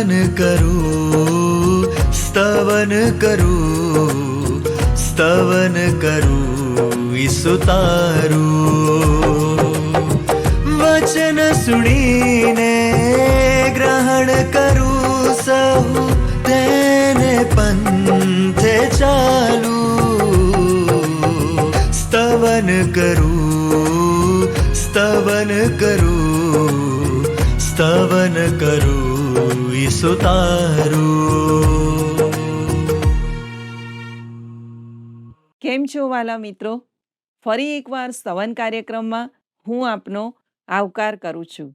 સ્તવન કરું, સ્તવન કરું, સ્તવન કરું ઈસુ તારું. વચન સુણીને ગ્રહણ કરું સહુ, તેને પંથે ચાલુ. સ્તવન કરું, સ્તવન કરું, સ્તવન કરું ઈસુ તારું. કેમ છો વાલા મિત્રો? ફરી એકવાર સ્તવન કાર્યક્રમમાં હું આપનો આવકાર કરું છું.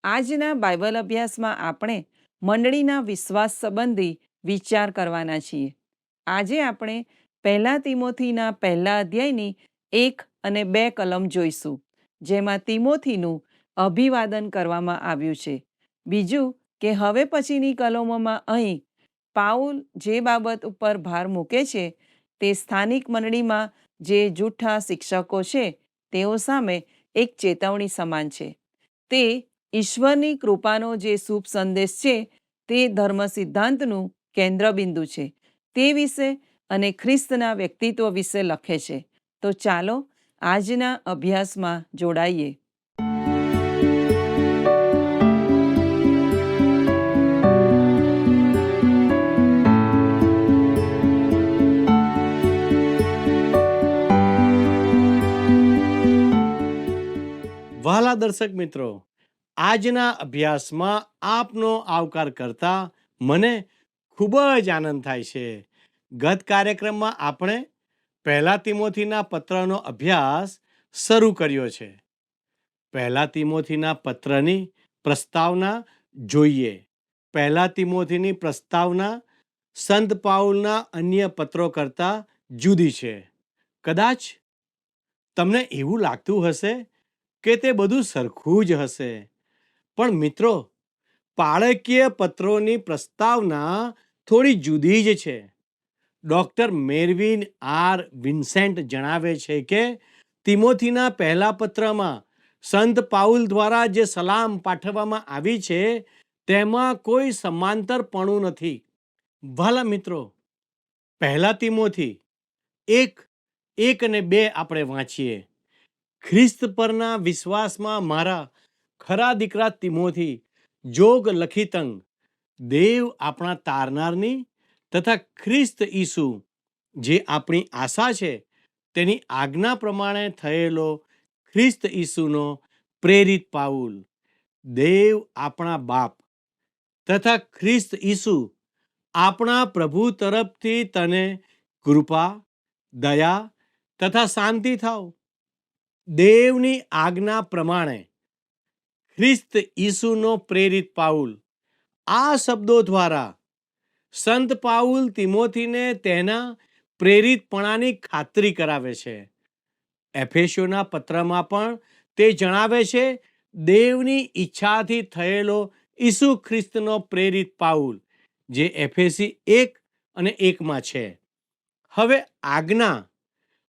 આજના બાઇબલ અભ્યાસમાં આપણે મંડળીના વિશ્વાસ સંબંધી વિચાર કરવાના છીએ. આજે આપણે 1 તિમોથીના 1 અધ્યાયની 1 અને 2 કલમ જોઈશું, જેમાં તિમોથીનું અભિવાદન કરવામાં આવ્યું છે. બીજું કે હવે પછીની કલમોમાં અહીં પાઉલ જે બાબત ઉપર ભાર મૂકે છે તે સ્થાનિક મંડળીમાં જે જૂઠા શિક્ષકો છે તેઓ સામે એક ચેતવણી સમાન છે. તે ઈશ્વરની કૃપાનો જે શુભ સંદેશ છે તે ધર્મ સિદ્ધાંતનું કેન્દ્રબિંદુ છે તે વિશે અને ખ્રિસ્તના વ્યક્તિત્વ વિશે લખે છે. તો ચાલો આજના અભ્યાસમાં જોડાઈએ. વહાલા દર્શક મિત્રો, આજના અભ્યાસમાં આપનો આવકાર કરતા મને ખૂબ જ આનંદ થાય છે. ગત કાર્યક્રમમાં આપણે 1 તિમોથીના પત્રનો અભ્યાસ શરૂ કર્યો છે. 1 તિમોથીના પત્રની પ્રસ્તાવના જોઈએ. 1 તિમોથીની પ્રસ્તાવના સંત પાઉલના અન્ય પત્રો કરતાં જુદી છે. કદાચ તમને એવું લાગતું હશે કે તે બધું સરખું જ હશે, પણ મિત્રો, પાળકીય પત્રોની પ્રસ્તાવના થોડી જુદી જ છે. ડૉક્ટર મેરવિન આર વિન્સેન્ટ જણાવે છે કે તિમોથીના 1 પત્રમાં સંત પાઉલ દ્વારા જે સલામ પાઠવવામાં આવી છે તેમાં કોઈ સમાંતરપણું નથી. વહાલા મિત્રો, 1 તિમોથી 1 અને 2 આપણે વાંચીએ. ખ્રિસ્ત પરના વિશ્વાસમાં મારા ખરા દીકરા તિમોથી, જોગ લખિતંગ, દેવ આપણા તારનારની તથા ખ્રિસ્ત ઈસુ જે આપણી આશા છે તેની આજ્ઞા પ્રમાણે થયેલો ખ્રિસ્ત ઈસુનો પ્રેરિત પાઉલ, દેવ આપણા બાપ તથા ખ્રિસ્ત ઈસુ આપણા પ્રભુ તરફથી તને કૃપા, દયા તથા શાંતિ થાવ. દેવની આજ્ઞા પ્રમાણે ખ્રિસ્ત ઈસુનો પ્રેરિત પાઉલ. આ શબ્દો દ્વારા સંત પાઉલ તિમોથીને તેના પ્રેરિતપણાની ખાતરી કરાવે છે. એફેસીયોના પત્રમાં પણ તે જણાવે છે, દેવની ઈચ્છાથી થયેલો ઈસુ ખ્રિસ્તનો પ્રેરિત પાઉલ, જે એફેસી 1 અને 1 છે. હવે આજ્ઞા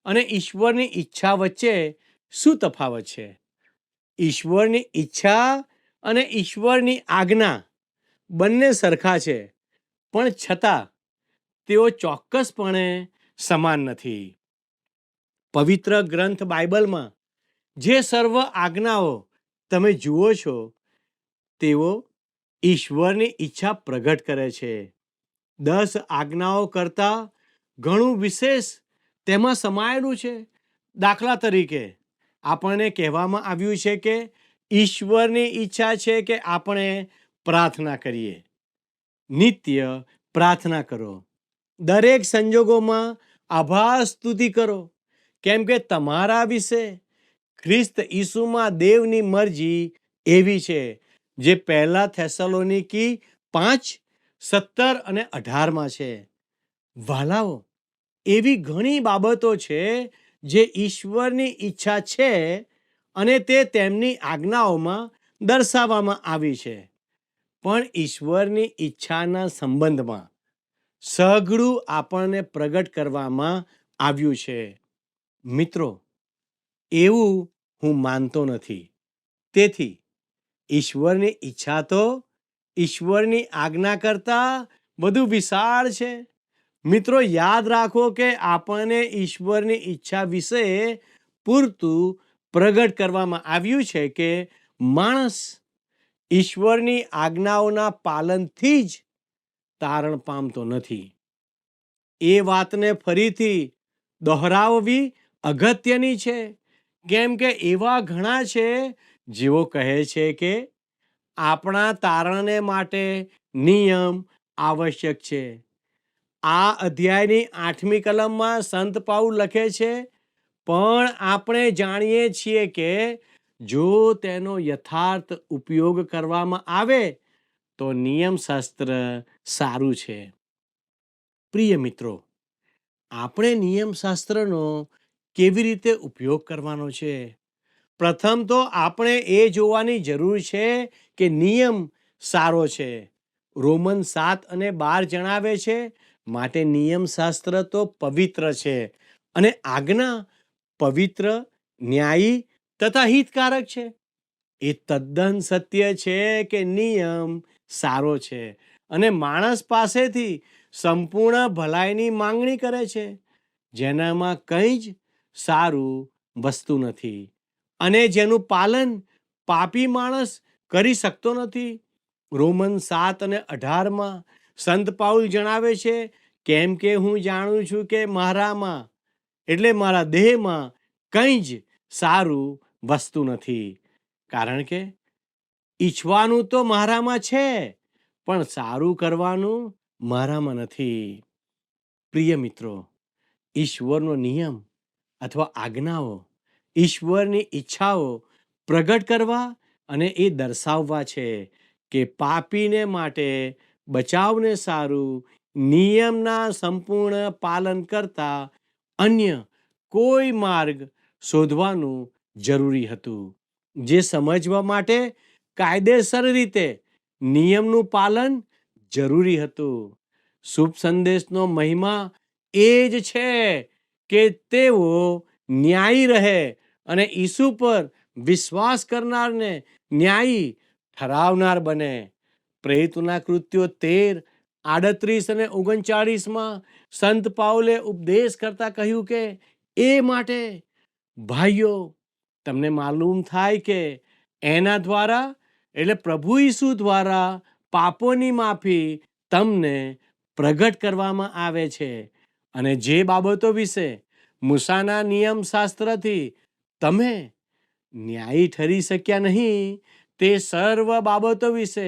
અને ઈશ્વરની ઈચ્છા વચ્ચે શું તફાવત છે? ઈશ્વરની ઈચ્છા અને ઈશ્વરની આજ્ઞા બંને સરખા છે, પણ છતાં તેઓ ચોક્કસપણે સમાન નથી. પવિત્ર ગ્રંથ બાઇબલમાં જે સર્વ આજ્ઞાઓ તમે જુઓ છો તેઓ ઈશ્વરની ઈચ્છા પ્રગટ કરે છે. 10 આજ્ઞાઓ કરતાં ઘણું વિશેષ તેમાં સમાયેલું છે. દાખલા તરીકે આપણને કહેવામાં આવ્યું છે કે ઈશ્વરની ઈચ્છા છે કે આપણે પ્રાર્થના કરીએ. નિત્ય પ્રાર્થના કરો. દરેક સંજોગોમાં આભાર સ્તુતિ કરો, કેમ કે તમારા વિશે ખ્રિસ્ત ઈસુમાં દેવની મરજી એવી છે, જે 1 થેસલોનિકી 5:17 અને 18 છે. વહાલાઓ, એવી ઘણી બાબતો છે જે ઈશ્વરની ઈચ્છા છે અને તે તેમની આજ્ઞાઓમાં દર્શાવવામાં આવી છે. પણ ઈશ્વરની ઈચ્છાના સંબંધમાં સઘળું આપણને પ્રગટ કરવામાં આવ્યું છે. મિત્રો, એવું હું માનતો નથી. તેથી ઈશ્વરની ઈચ્છા તો ઈશ્વરની આજ્ઞા કરતાં વધુ વિશાળ છે. મિત્રો, યાદ રાખો કે આપણને ઈશ્વરની ઈચ્છા વિશે પૂરતું પ્રગટ કરવામાં આવ્યું છે કે માણસ ઈશ્વરની આજ્ઞાઓના પાલનથી જ તારણ પામતો નથી. એ વાતને ફરીથી દોહરાવવી અગત્યની છે, કેમ કે એવા ઘણા છે જેઓ કહે છે કે આપણા તારણને માટે નિયમ આવશ્યક છે. આ અધ્યાયની 8મી કલમમાં સંત પાઉલ લખે છે, પણ આપણે જાણીએ છીએ કે જો તેનો યથાર્થ ઉપયોગ કરવામાં આવે તો નિયમશાસ્ત્ર સારું છે. પ્રિય મિત્રો, આપણે નિયમશાસ્ત્રનો કેવી રીતે ઉપયોગ કરવાનો છે? પ્રથમ તો આપણે એ જોવાની જરૂર છે કે નિયમ સારો છે. રોમન 7:12 જણાવે છે, માટે નિયમશાસ્ત્ર તો પવિત્ર છે અને આજ્ઞા પવિત્ર, ન્યાયી તથા હિતકારક છે. એ તદ્દન સત્ય છે કે નિયમ સારો છે અને માણસ પાસેથી સંપૂર્ણ ભલાઈની માંગણી કરે છે, જેનામાં કંઈ જ સારું વસ્તુ નથી અને જેનું પાલન પાપી માણસ કરી શકતો નથી. રોમન 7:18 સંત પાઉલ જણાવે છે, કેમ કે હું જાણું છું કે મારામાં એટલે મારા દેહમાં કંઈ જ સારું વસ્તુ નથી, કારણ કે ઈચ્છવાનું તો મારામાં છે પણ સારું કરવાનું મારામાં નથી. પ્રિય મિત્રો, ઈશ્વરનો નિયમ અથવા આજ્ઞાઓ ઈશ્વરની ઈચ્છાઓ પ્રગટ કરવા અને એ દર્શાવવા છે કે પાપીને માટે બચાવને સારું નિયમના સંપૂર્ણ પાલન કરતા અન્ય કોઈ માર્ગ શોધવાનું જરૂરી હતું, જે સમજવા માટે કાયદેસર રીતે નિયમનું પાલન જરૂરી હતું. શુભ સંદેશનો મહિમા એ જ છે કે તેઓ ન્યાયી રહે અને ઈસુ પર વિશ્વાસ કરનારને ન્યાયી ઠરાવનાર બને. પ્રેરિતોના કૃત્યો 13:38 અને 39 સંત પાઉલે ઉપદેશ કરતા કહ્યું કે એ માટે ભાઈઓ, તમને માલુમ થાય કે એના દ્વારા એટલે પ્રભુ ઈસુ દ્વારા પાપોની માફી તમને પ્રગટ કરવામાં આવે છે અને જે બાબતો વિશે મૂસાના નિયમશાસ્ત્રથી તમે ન્યાયી ઠરી શક્યા નહીં, તે સર્વ બાબતો વિશે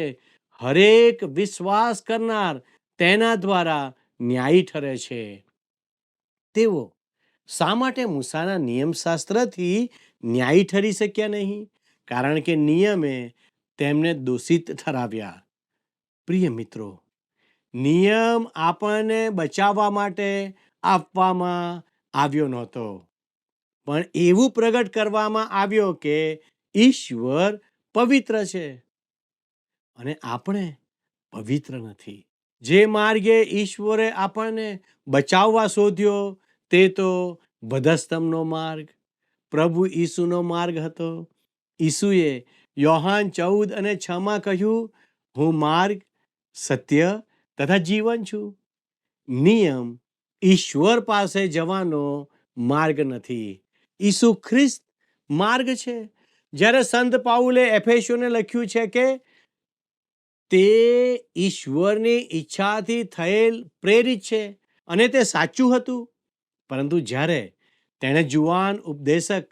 હરેક વિશ્વાસ કરનાર તેના દ્વારા ન્યાયી ઠરે છે. તેઓ શા માટે મૂસાના નિયમશાસ્ત્રથી ન્યાયી ઠરી શક્યા નહીં? કારણ કે નિયમે તેમને દોષિત ઠરાવ્યા. પ્રિય મિત્રો, નિયમ આપણને બચાવવા માટે આપવામાં આવ્યો નહોતો, પણ એવું પ્રગટ કરવામાં આવ્યો કે ઈશ્વર પવિત્ર છે અને આપણે પવિત્ર નથી. જે માર્ગે ઈશ્વરે આપણને બચાવવા શોધ્યો તે તો વધસ્તંભનો માર્ગ, પ્રભુ ઈસુનો માર્ગ હતો. ઈસુએ યોહાન 14:6 કહ્યું, હું માર્ગ, સત્ય તથા જીવન છું. નિયમ ઈશ્વર પાસે જવાનો માર્ગ નથી. ઈસુ ખ્રિસ્ત માર્ગ છે. જ્યારે સંત પાઉલે એફેસીઓને લખ્યું છે કે તે ઈશ્વરની ઈચ્છાથી થયેલ પ્રેરિત છે અને તે સાચું હતું, પરંતુ જ્યારે તેણે જુવાન ઉપદેશક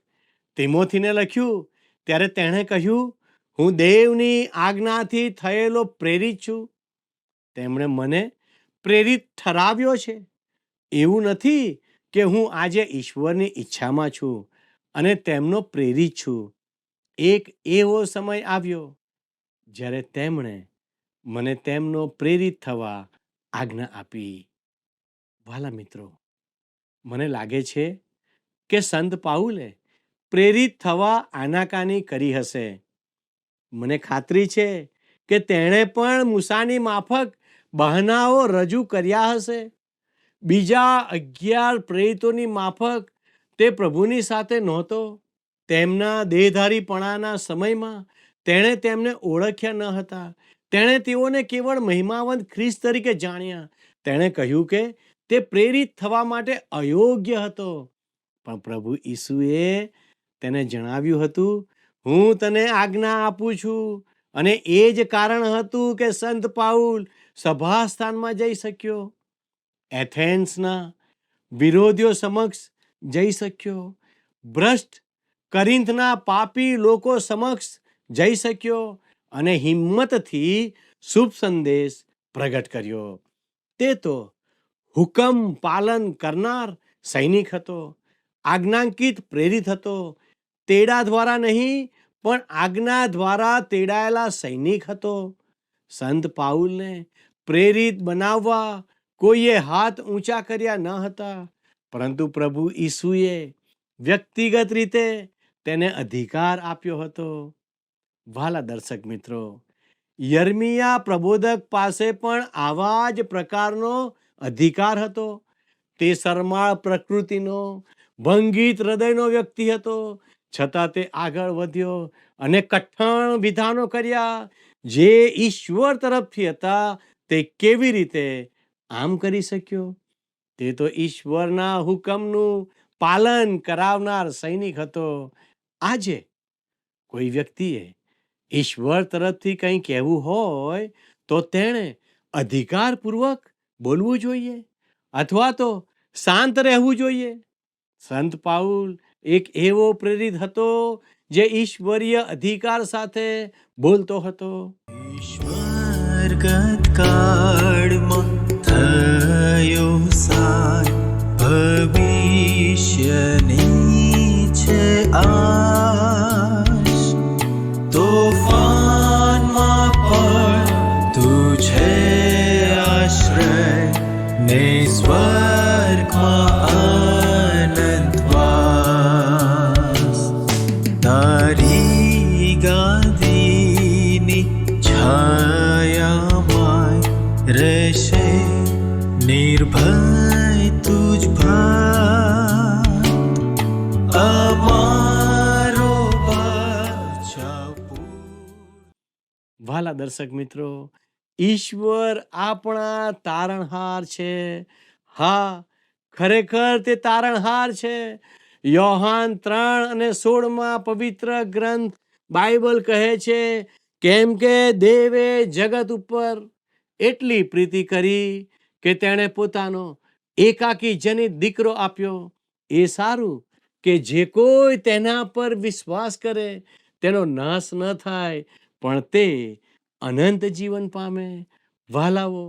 તિમોથીને લખ્યું ત્યારે તેણે કહ્યું, હું દેવની આજ્ઞાથી થયેલો પ્રેરિત છું. તેમણે મને પ્રેરિત ઠરાવ્યો છે. એવું નથી કે હું આજે ઈશ્વરની ઈચ્છામાં છું અને તેમનો પ્રેરિત છું. એક એવો સમય આવ્યો જ્યારે તેમણે મને તેમનો પ્રેરિત થવા આજ્ઞા આપી. વાલા મિત્રો, મને લાગે છે કે સંત પાઉલે પ્રેરિત થવા આનાકાની કરી હશે. મને ખાતરી છે કે તેણે પણ મૂસાની માફક બહાનાઓ રજૂ કર્યા હશે. બીજા 11 પ્રેરિતોની માફક તે પ્રભુની સાથે નહોતો. તેમના દેહધારીપણાના સમયમાં તેણે તેમને ઓળખ્યા ન હતા. તેણે તેઓને કેવળ મહિમાવંત ખ્રિસ્ત તરીકે જાણ્યા. તેણે કહ્યું કે તે પ્રેરિત થવા માટે અયોગ્ય હતો, પણ પ્રભુ ઈસુએ તેને જણાવ્યું હતું, હું તને આજ્ઞા આપું છું. અને એ જ કારણ હતું કે સંત પાઉલ સભાસ્થાનમાં જઈ શક્યો, એથેન્સના વિરોધીઓ સમક્ષ જઈ શક્યો, ભ્રષ્ટ કરિન્થના પાપી લોકો સમક્ષ જઈ શક્યો અને હિંમતથી શુભ સંદેશ પ્રગટ કર્યો. તે તો હુકમ પાલન કરનાર સૈનિક હતો, આજ્ઞાંકિત પ્રેરિત હતો. તેડા દ્વારા નહીં, પણ આજ્ઞા દ્વારા તેડાયેલા સૈનિક હતો. સંત પાઉલને પ્રેરિત બનાવવા કોઈએ હાથ ઊંચા કર્યા ન હતા, પરંતુ પ્રભુ ઈસુએ વ્યક્તિગત રીતે તેને અધિકાર આપ્યો હતો. વહાલા દર્શક મિત્રો, યર્મિયા પ્રબોધક પાસે પણ આવા જ પ્રકારનો અધિકાર હતો. તે શરમાળ પ્રકૃતિનો, ભંગિત હૃદયનો વ્યક્તિ હતો, છતાં તે આગળ વધ્યો અને કઠણ વિધાનો કર્યા જે ઈશ્વર તરફથી હતા. તે કેવી રીતે આમ કરી શક્યો? તે તો ઈશ્વરના હુકમનું પાલન કરાવનાર સૈનિક હતો. આજે કોઈ વ્યક્તિએ ઈશ્વર તરફથી કંઈ કહેવું હોય તો તેણે અધિકારપૂર્વક બોલવું જોઈએ અથવા તો શાંત રહેવું જોઈએ. સંત પાઉલ એક એવો પ્રેરિત હતો જે ઈશ્વરીય અધિકાર સાથે બોલતો હતો. ઈશ્વરગત કાળમાં થયો સાર, ભવિષ્યની છે આશ. તોફાનમાં પણ તું છે આશ્રય, ને સ્વર્ગમાં આનંદવાસ. તારી ગાદીની છાયામાં રહેશે નિર્ભય તુજ ભાત, અમારો બચાવ. વહાલા દર્શક મિત્રો, ઈશ્વર આપણા તારણહાર છે. હા, ખરેખર તે તારણહાર છે. યોહાન 3:16 પવિત્ર ગ્રંથ બાઇબલ કહે છે, કેમ કે દેવે જગત ઉપર એટલી પ્રીતિ કરી કે તેણે પોતાનો એકાકી જનિત દીકરો આપ્યો. એ સારું કે જે કોઈ તેના પર વિશ્વાસ કરે તેનો નાશ ન થાય, પણ તે અનંત જીવન પામે. વહાલાઓ,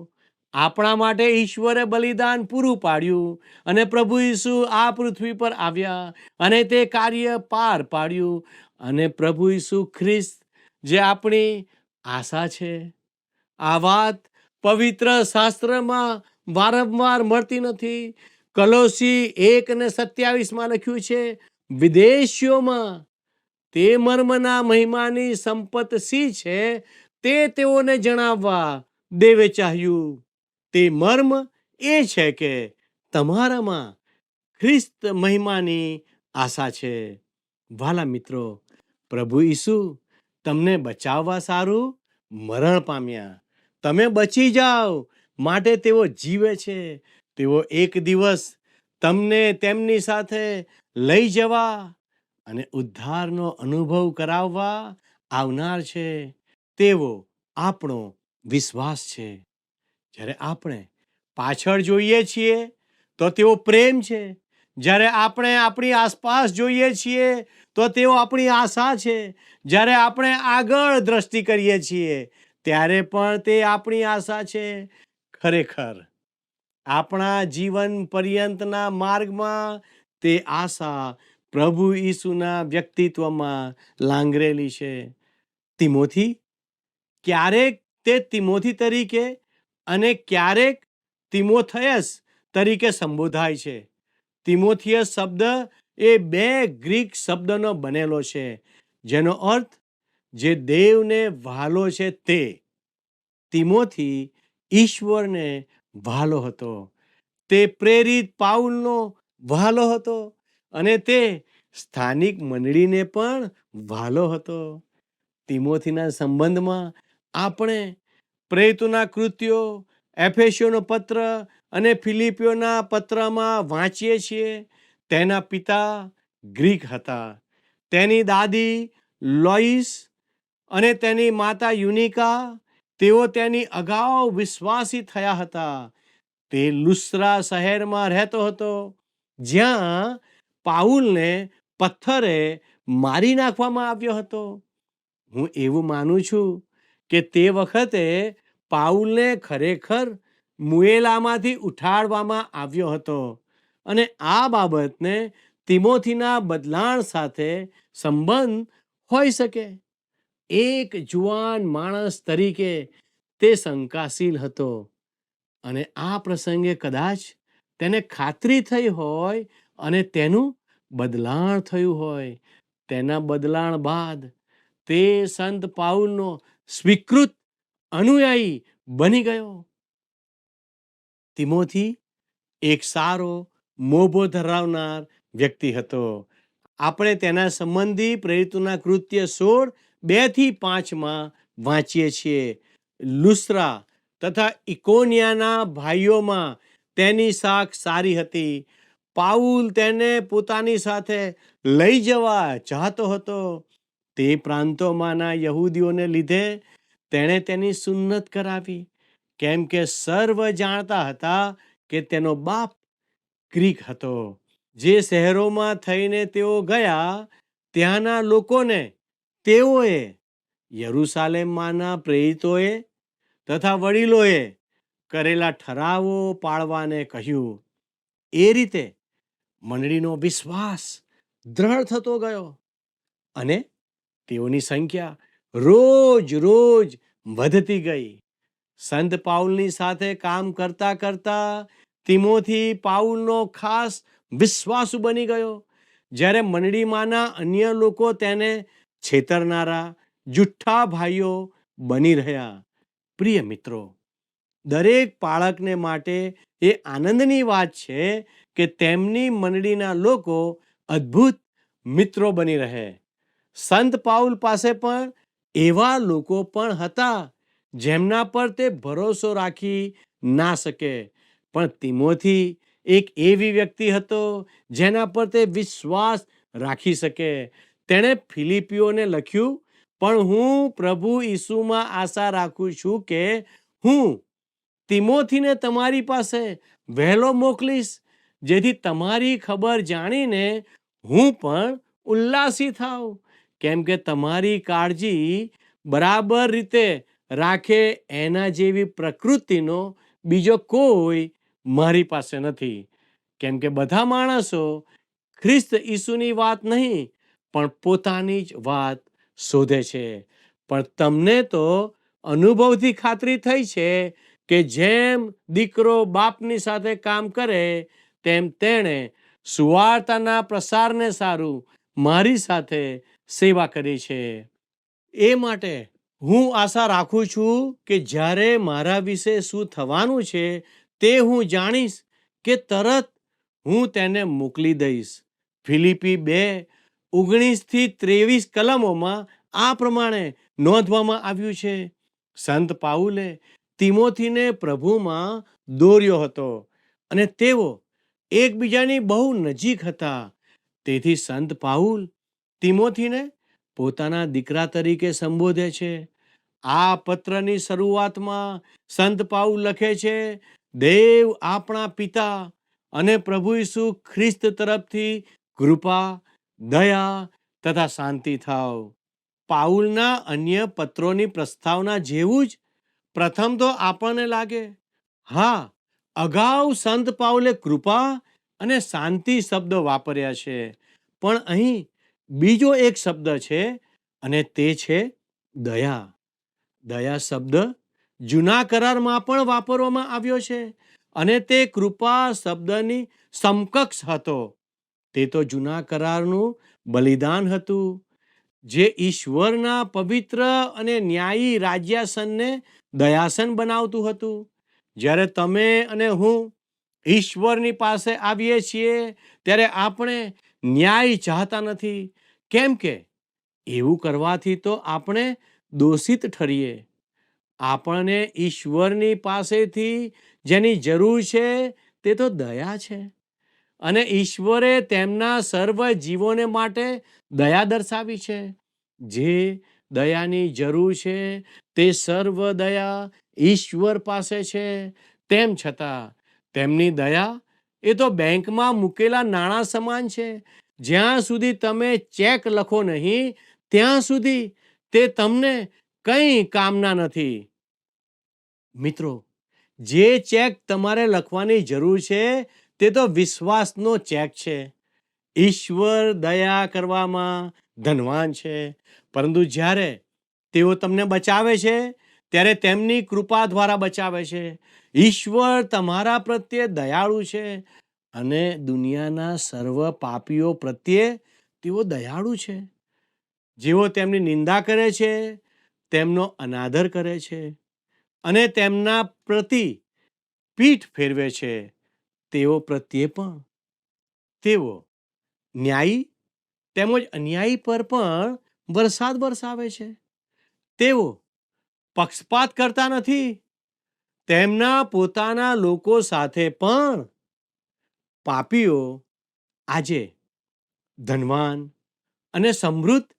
આપણા માટે ઈશ્વરે બલિદાન પૂરું પાડ્યું અને પ્રભુ ઈસુ આ પૃથ્વી પર આવ્યા અને તે કાર્ય પાર પાડ્યું. અને પ્રભુ ઈસુ ખ્રિસ્ત જે આપણી આશા છે. આ વાત પવિત્ર શાસ્ત્રમાં વારંવાર મળતી નથી. કલોસી 1:27 લખ્યું છે, વિદેશીઓમાં તે મર્મના મહિમાની સંપત સી છે તે તેઓને જણાવવા દેવે ચાહ્યું. તે મર્મ એ છે કે તમારામાં ખ્રિસ્ત મહિમાની આશા છે. વહાલા મિત્રો, પ્રભુ ઈસુ તમને બચાવવા સારું મરણ પામ્યા. તમે બચી જાઓ માટે તેઓ જીવે છે. તેઓ એક દિવસ તમને તેમની સાથે લઈ જવા અને ઉદ્ધારનો અનુભવ કરાવવા આવનાર છે. તેવો આપણો વિશ્વાસ છે. જ્યારે આપણે પાછળ જોઈએ છીએ તો તેઓ પ્રેમ છે. જ્યારે આપણે આપણી આસપાસ જોઈએ છીએ તો તેઓ આપણી આશા છે. જ્યારે આપણે આગળ દ્રષ્ટિ કરીએ છીએ ત્યારે પણ તે આપણી આશા છે. ખરેખર આપણા જીવન પર્યંતના માર્ગમાં તે આશા પ્રભુ ઈસુના વ્યક્તિત્વમાં લાંગરેલી છે. તિમોથી, ક્યારેક તે તિમોથી તરીકે અને ક્યારેક તિમોથેયસ તરીકે સંબોધાય છે. તિમોથિયસ શબ્દ એ 2 ગ્રીક શબ્દનો બનેલો છે, જેનો અર્થ જે દેવને વહાલો છે તે. તિમોથી ઈશ્વરને વહાલો હતો. તે પ્રેરિત પાઉલનો વહાલો હતો અને તે સ્થાનિક મંડળીને પણ વહાલો હતો. તિમોથીના સંબંધમાં આપણે પ્રેરિતોના કૃત્યો, એફેસીઓનો પત્ર અને ફિલિપીઓના પત્રમાં વાંચીએ છીએ, તેના પિતા ગ્રીક હતા. તેની દાદી લોઈસ અને તેની માતા યુનિકા, તેઓ તેની અગાઉ વિશ્વાસી થયા હતા. તે લુસ્ત્રા શહેરમાં રહેતો હતો, જ્યાં પાઉલને પથ્થરે મારી નાખવામાં આવ્યો હતો. હું એવું માનું છું કે તે વખતે પાઉલને ખરેખર મુએલામાંથી ઉઠાડવામાં આવ્યો હતો અને આ બાબતને તિમોથીના બદલાણ સાથે સંબંધ હોઈ શકે. એક જુવાન માણસ તરીકે તે શંકાશીલ હતો અને આ પ્રસંગે કદાચ તેને ખાતરી થઈ હોય અને તેનું બદલાણ થયું હોય. તેના બદલાણ બાદ તે સંત પાઉલનો સ્વીકૃત અનુયાયી બની ગયો. તિમોથી એક સારો મોભો ધરાવનાર વ્યક્તિ હતો. આપણે તેના સંબંધી પ્રેરિતોના કૃત્ય 16:2-5 વાંચીએ છીએ. લુસ્ત્રા તથા ઇકોનિયાના ભાઈઓમાં તેની સાખ સારી હતી. પાઉલ તેને પોતાની સાથે લઈ જવા ચાહતો હતો. તે પ્રાંતોમાંના યહૂદીઓને લીધે તેણે તેની સુન્નત કરાવી, કેમ કે સર્વ જાણતા હતા કે તેનો બાપ ગ્રીક હતો. જે શહેરોમાં થઈને તેઓ ગયા, ત્યાંના લોકોને તેઓએ યરૂશાલેમમાંના પ્રેરિતોએ તથા વડીલોએ કરેલા ઠરાવો પાળવાને કહ્યું. એ રીતે મંડળીનો વિશ્વાસ દ્રઢ થતો ગયો અને તેઓની સંખ્યા રોજ રોજ વધતી ગઈ. સંત પાઉલની સાથે કામ કરતા કરતા તિમોથી પાઉલનો ખાસ વિશ્વાસુ બની ગયો. જ્યારે મંડળીમાંના અન્ય લોકો તેને છેતરનારા જુઠ્ઠા ભાઈઓ બની રહ્યા. પ્રિય મિત્રો, દરેક પાળકને માટે એ આનંદની વાત છે કે તેમની મંડળીના લોકો અદ્ભુત મિત્રો બની રહે. સંત પાઉલ પાસે પણ એવા લોકો પણ હતા જેમના પર તે ભરોસો રાખી ના શકે, પણ તિમોથી એક એવી વ્યક્તિ હતો જેના પર તે વિશ્વાસ રાખી શકે. તેણે ફિલિપીઓને લખ્યું, પણ હું પ્રભુ ઈસુમાં આશા રાખું છું કે હું તિમોથીને તમારી પાસે વહેલો મોકલીશ, જેથી તમારી ખબર જાણીને હું પણ ઉલ્લાસી થાઉં, કેમ કે તમારી કાળજી બરાબર રીતે રાખે એના જેવી પ્રકૃતિનો બીજો કોઈ મારી પાસે નથી. કેમ કે બધા માણસો ખ્રિસ્ત ઈસુની વાત નહીં, પણ પોતાની જ વાત શોધે છે. પણ તમને તો અનુભવથી ખાતરી થઈ છે કે જેમ દીકરો બાપની સાથે કામ કરે, તેમ તેણે સુવાર્તાના પ્રસારને સારું મારી સાથે સેવા કરી છે. એ માટે હું આશા રાખું છું કે જ્યારે મારા વિશે શું થવાનું છે તે હું જાણીશ કે તરત હું તેને મોકલી દઈશ. ફિલિપી 2:19-23 કલમોમાં આ પ્રમાણે નોંધવામાં આવ્યું છે. સંત પાઉલે તિમોથીને પ્રભુમાં દોર્યો હતો અને તેઓ એકબીજાની બહુ નજીક હતા. તેથી સંત પાઉલ તિમોથીને પોતાના દીકરા તરીકે સંબોધે છે. આ પત્રની શરૂઆતમાં સંત પાઉલ લખે છે, દેવ આપણા પિતા અને પ્રભુ ઈસુ ખ્રિસ્ત તરફથી કૃપા, દયા તથા શાંતિ થાવ. પાઉલના અન્ય પત્રોની પ્રસ્તાવના જેવું જ પ્રથમ તો આપણને લાગે. હા, અગાઉ સંત પાઉલે કૃપા અને શાંતિ શબ્દો વાપર્યા છે, પણ અહીં બીજો એક શબ્દ છે અને તે છે દયા. દયા શબ્દ જૂના કરારમાં પણ વાપરવામાં આવ્યો છે અને તે કૃપા શબ્દની સમકક્ષ હતો. તે તો જૂના કરારનું બલિદાન હતું, જે ઈશ્વરના પવિત્ર અને ન્યાયી રાજ્યાસનને દયાસન બનાવતું હતું. જ્યારે તમે અને હું ઈશ્વરની પાસે આવીએ છીએ ત્યારે આપણે ન્યાય ચાહતા નથી, કેમ કે એવું કરવાથી તો આપણે દોષિત ઠરીએ. આપણને ઈશ્વરની પાસેથી જેની જરૂર છે તે તો દયા છે. અને ઈશ્વરે તેમના સર્વ જીવોને માટે દયા દર્શાવી છે. જે દયાની જરૂર છે તે સર્વ દયા ઈશ્વર પાસે છે. તેમ છતાં તેમની દયા એ તો બેંકમાં મૂકેલા નાણાં સમાન છે. જ્યાં સુધી તમે ચેક લખો નહીં ત્યાં સુધી તે તમને કંઈ કામના નથી. મિત્રો, જે ચેક તમારે લખવાની જરૂર છે તે તો વિશ્વાસનો ચેક છે. ઈશ્વર દયા કરવામાં ધનવાન છે, પરંતુ જ્યારે તેઓ તમને બચાવે છે ત્યારે તેમની કૃપા દ્વારા બચાવે છે. ઈશ્વર તમારા પ્રત્યે દયાળુ છે અને દુનિયાના સર્વ પાપીઓ પ્રત્યે તેઓ દયાળુ છે. જેઓ તેમની નિંદા કરે છે, તેમનો અનાદર કરે છે અને તેમના પ્રતિ પીઠ ફેરવે છે, તેઓ પ્રત્યે પણ તેઓ ન્યાયી તેમજ અન્યાયી પર પણ વરસાદ વરસાવે છે. તેઓ પક્ષપાત કરતા નથી. તેમના પોતાના લોકો સાથે પણ પાપીઓ આજે ધનવાન અને સમૃદ્ધ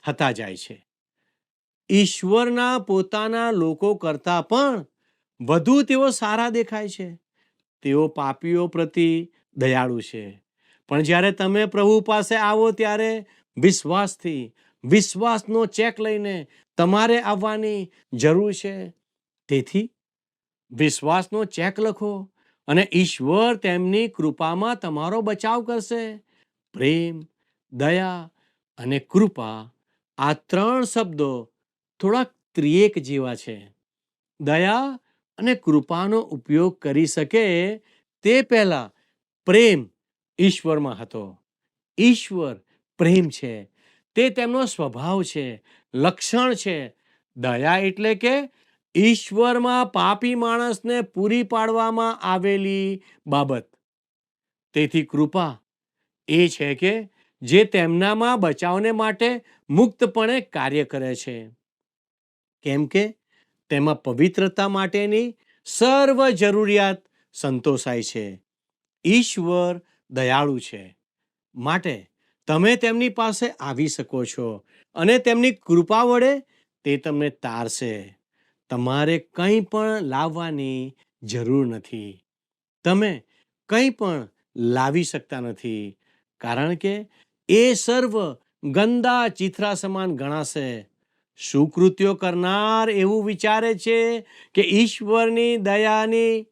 થતા જાય છે. ઈશ્વરના પોતાના લોકો કરતાં પણ વધુ તેઓ સારા દેખાય છે. તેઓ પાપીઓ પ્રતિ દયાળુ છે. પણ જ્યારે તમે પ્રભુ પાસે આવો ત્યારે વિશ્વાસનો ચેક લઈને તમારે આવવાની જરૂર છે. તેથી વિશ્વાસનો ચેક લખો અને ઈશ્વર તેમની કૃપામાં તમારો બચાવ કરશે. પ્રેમ, દયા અને કૃપા, આ 3 શબ્દો થોડાક ત્રિએક જેવા છે. દયા અને કૃપાનો ઉપયોગ કરી શકે તે પહેલા પ્રેમ ઈશ્વરમાં હતો. ઈશ્વર પ્રેમ છે, તે તેમનો સ્વભાવ છે, લક્ષણ છે. દયા એટલે કે ઈશ્વરમાં પાપી માણસને પૂરી પાડવામાં આવેલી બાબત. તેથી કૃપા એ છે કે જે તેમનામાં બચાવને માટે મુક્તપણે કાર્ય કરે છે, કેમ કે તેમાં પવિત્રતા માટેની સર્વ જરૂરિયાત સંતોષાય છે. ઈશ્વર દયાળુ છે, માટે તમે તેમની પાસે આવી શકો છો અને તેમની કૃપા વડે તે તમને તારશે. તમારે કંઈ પણ લાવવાની જરૂર નથી. તમે કંઈ પણ લાવી શકતા નથી, કારણ કે એ સર્વ ગંદા ચીથરા સમાન ગણાશે. સુકૃત્યો કરનાર એવું વિચારે છે કે ઈશ્વરની દયાની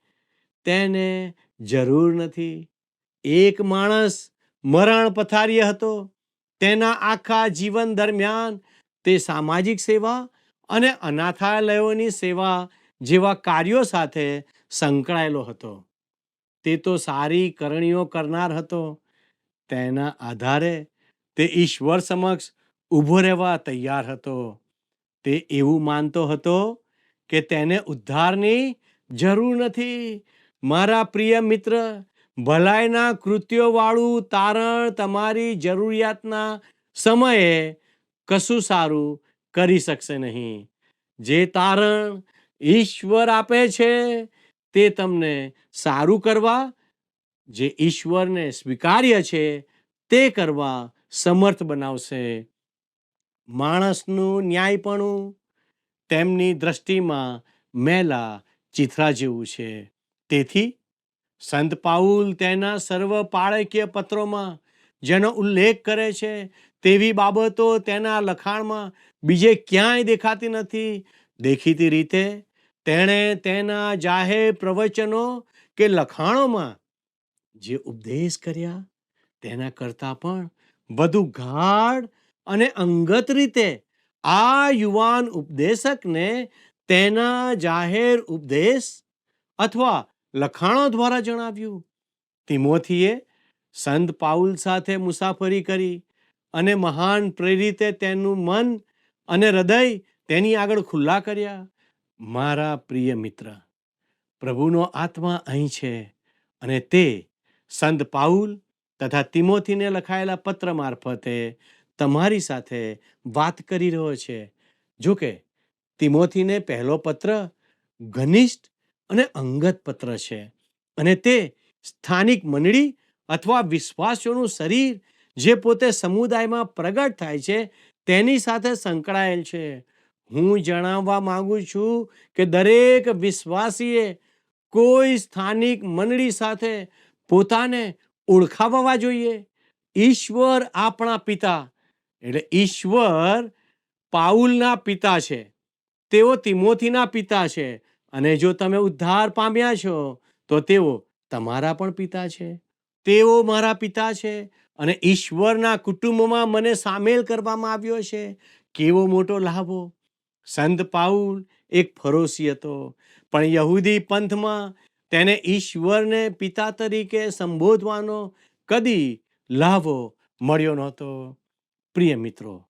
તેને જરૂર નથી. એક માણસ મરણ પથારીએ હતો. તેના આખા જીવન દરમિયાન તે સામાજિક સેવા અને અનાથાલયોની સેવા જેવા કાર્યો સાથે સંકળાયેલો હતો. તે તો સારી કરણીઓ કરનાર હતો. તેના આધારે તે ઈશ્વર સમક્ષ ઊભો રહેવા તૈયાર હતો. તે એવું માનતો હતો કે તેને ઉદ્ધારની જરૂર નથી. મારા પ્રિય મિત્ર, ભલાઈના કૃત્યોવાળું તારણ તમારી જરૂરિયાતના સમયે કશું સારું કરી શકશે નહીં. જે તારણ ઈશ્વર આપે છે તે તમને સારું કરવા, જે ઈશ્વરને સ્વીકાર્ય છે તે કરવા સમર્થ બનાવશે. માણસનું ન્યાયપણું તેમની દ્રષ્ટિમાં મેલા ચીથરા જેવું છે. તેથી સંત પાઉલ તેના સર્વ પાળકીય પત્રોમાં જેનો ઉલ્લેખ કરે છે તેવી બાબતો તેના લખાણમાં બીજે ક્યાંય દેખાતી નથી. દેખીતી રીતે તેણે તેના જાહેર પ્રવચનો કે લખાણોમાં જે ઉપદેશ કર્યા તેના કરતાં પણ વધુ ગાઢ અને અંગત રીતે આ યુવાન ઉપદેશકને તેના જાહેર ઉપદેશ અથવા લખાણો દ્વારા જણાવ્યું. તિમોથીએ સંત પાઉલ સાથે મુસાફરી કરી અને મહાન પ્રેરિતે તેનું મન અને હૃદય તેની આગળ ખુલ્લા કર્યા. મારા પ્રિય મિત્ર, પ્રભુનો આત્મા અહીં છે અને તે સંત પાઉલ તથા તિમોથીને લખાયેલા પત્ર મારફતે તમારી સાથે વાત કરી રહ્યો છે. જો કે તિમોથીને પહેલો પત્ર ઘનિષ્ઠ અને અંગત પત્ર છે, અને તે સ્થાનિક મંડળી અથવા વિશ્વાસીઓનું શરીર જે પોતે સમુદાયમાં પ્રગટ થાય છે તેની સાથે સંકળાયેલ છે. હું જણાવવા માંગુ છું કે દરેક વિશ્વાસીએ કોઈ સ્થાનિક મંડળી સાથે પોતાને ઓળખાવવા જોઈએ. ઈશ્વર આપણા પિતા, એટલે ઈશ્વર પાઉલના પિતા છે, તેઓ તિમોથીના પિતા છે, અને જો તમે ઉદ્ધાર પામ્યા છો તો તેઓ તમારા પણ પિતા છે. તેઓ મારા પિતા છે, અને ઈશ્વરના કુટુંબમાં મને સામેલ કરવામાં આવ્યો છે. કેવો મોટો લાભો! સંત પાઉલ એક ફરોશી હતો, પણ યહૂદી પંથમાં તેને ઈશ્વરને પિતા તરીકે સંબોધવાનો કદી લાભો મળ્યો નહોતો. પ્રિય મિત્રો,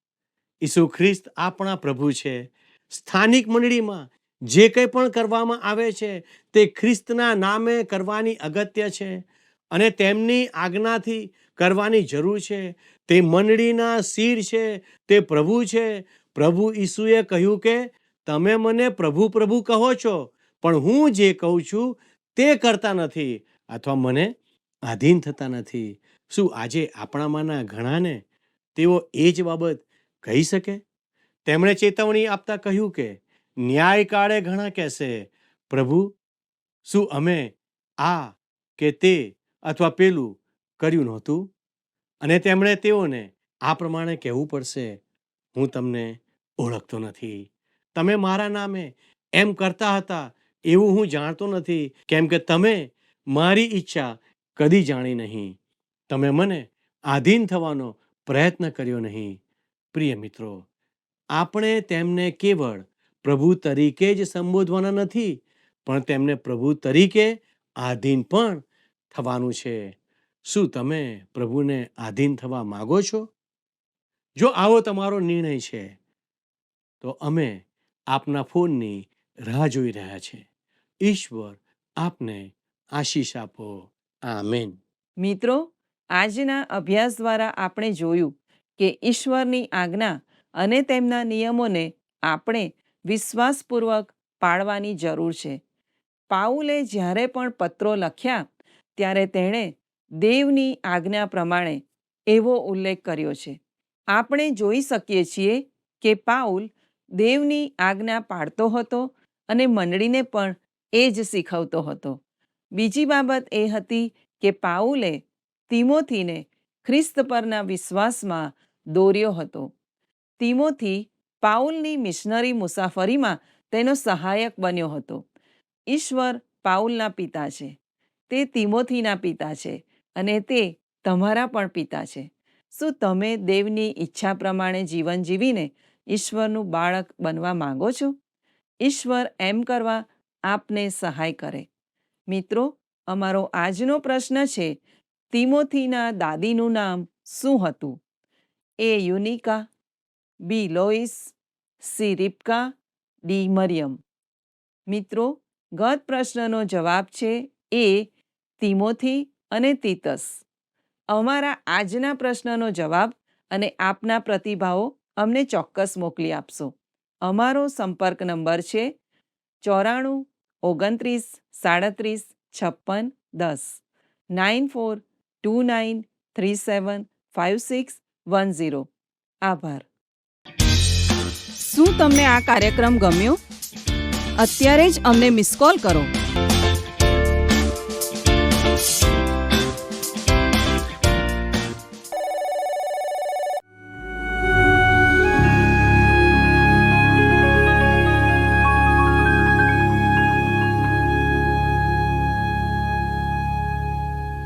ઈસુ ખ્રિસ્ત આપણા પ્રભુ છે. સ્થાનિક મંડળીમાં જે કંઈ પણ કરવામાં આવે છે તે ખ્રિસ્તના નામે કરવાની અગત્ય છે, અને તેમની આજ્ઞાથી કરવાની જરૂર છે. તે મંડળીના શિર છે, તે પ્રભુ છે. પ્રભુ ઈસુએ કહ્યું કે તમે મને પ્રભુ પ્રભુ કહો છો, પણ હું જે કહું છું તે કરતા નથી, અથવા મને આધીન થતા નથી. શું આજે આપણામાંના ઘણાને તેઓ એ જ બાબત કહી શકે? તેમણે ચેતવણી આપતા કહ્યું કે ન્યાય કાળે ઘણા કહેશે, પ્રભુ, શું અમે આ કે તે અથવા પેલું કર્યું નહોતું? અને તેમણે તેઓને આ પ્રમાણે કહેવું પડશે, હું તમને ઓળખતો નથી. તમે મારા નામે એમ કરતા હતા એવું હું જાણતો નથી, કેમ કે તમે મારી ઈચ્છા કદી જાણી નહીં. તમે મને આધીન થવાનો પ્રયત્ન કર્યો નહીં. પ્રિય મિત્રો, આપણે તેમને કેવળ પ્રભુ તરીકે જ સંબોધવાના નથી, પણ તેમને પ્રભુ તરીકે આધીન પણ થવાનું છે. શું તમે પ્રભુને આધીન થવા માંગો છો? જો આવો તમારો નિર્ણય છે તો અમે આપના ફોનની રાહ જોઈ રહ્યા છે. ઈશ્વર આપને આશીષ આપો. આમેન. મિત્રો, આજના અભ્યાસ દ્વારા આપણે જોયું કે ઈશ્વરની આજ્ઞા અને તેમના નિયમોને આપણે વિશ્વાસપૂર્વક પાળવાની જરૂર છે. પાઉલે જ્યારે પણ પત્રો લખ્યા ત્યારે તેણે દેવની આજ્ઞા પ્રમાણે એવો ઉલ્લેખ કર્યો છે. આપણે જોઈ શકીએ છીએ કે પાઉલ દેવની આજ્ઞા પાળતો હતો અને મંડળીને પણ એ જ શીખવતો હતો. બીજી બાબત એ હતી કે પાઉલે તિમોથીને ખ્રિસ્ત પરના વિશ્વાસમાં દોર્યો હતો. તિમોથી પાઉલની મિશનરી મુસાફરીમાં તેનો સહાયક બન્યો હતો. ઈશ્વર પાઉલના પિતા છે, તે તિમોથીના પિતા છે, અને તે તમારા પણ પિતા છે. શું તમે દેવની ઈચ્છા પ્રમાણે જીવન જીવીને ઈશ્વરનું બાળક બનવા માંગો છો? ઈશ્વર એમ કરવા આપને સહાય કરે. મિત્રો, અમારો આજનો પ્રશ્ન છે, તિમોથીના દાદીનું નામ શું હતું? એ યુનિકા, બી લોઇસ, સી રિબકા, ડી મરિયમ. મિત્રો, ગત પ્રશ્નનો જવાબ છે એ તિમોથી અને તીતસ. અમારા આજના પ્રશ્નનો જવાબ અને આપના પ્રતિભાવો અમને ચોક્કસ મોકલી આપશો. અમારો સંપર્ક નંબર છે 94 29 37 5610. આભાર. શું તમને આ કાર્યક્રમ ગમ્યો? અત્યારે જ અમને મિસ કોલ કરો.